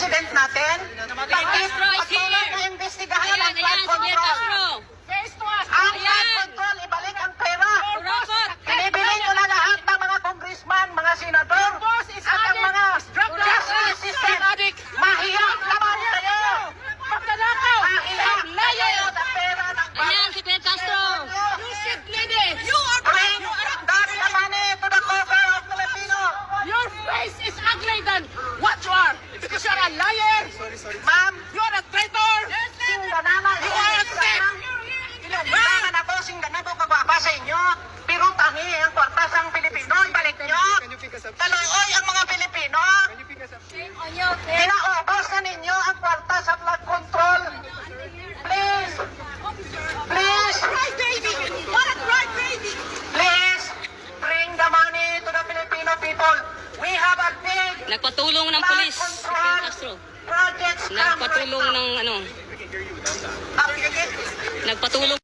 president natin? Patuloy na investigahan ang flood control. Ang flood control, ibalik ang pera. Binibili ko na lahat ng mga congressman, mga senador, at ang mga justice system. Mahiyang naman kayo. Mahiyang kayo ng pera ng Ayan, si Fidel Castro. Bring the money to the cover of Filipino. Your face is ugly than what you are. Because you're a liar. Ma'am, You're a traitor. singganana, You are a thief. Ilangan ako, singganana ko kababa sa inyo. Pero tangi ang kwarta sa Pilipino, ibalik nyo. Taluoy ang mga Pilipino. Pinaubos na ninyo ang kwarta sa flood control. Please, please, please, bring the money to the Filipino people. We have a big Nagpatulong ng flood pulis, si Fidel control Castro. projects. Nagpatulong ng ano, Application. nagpatulong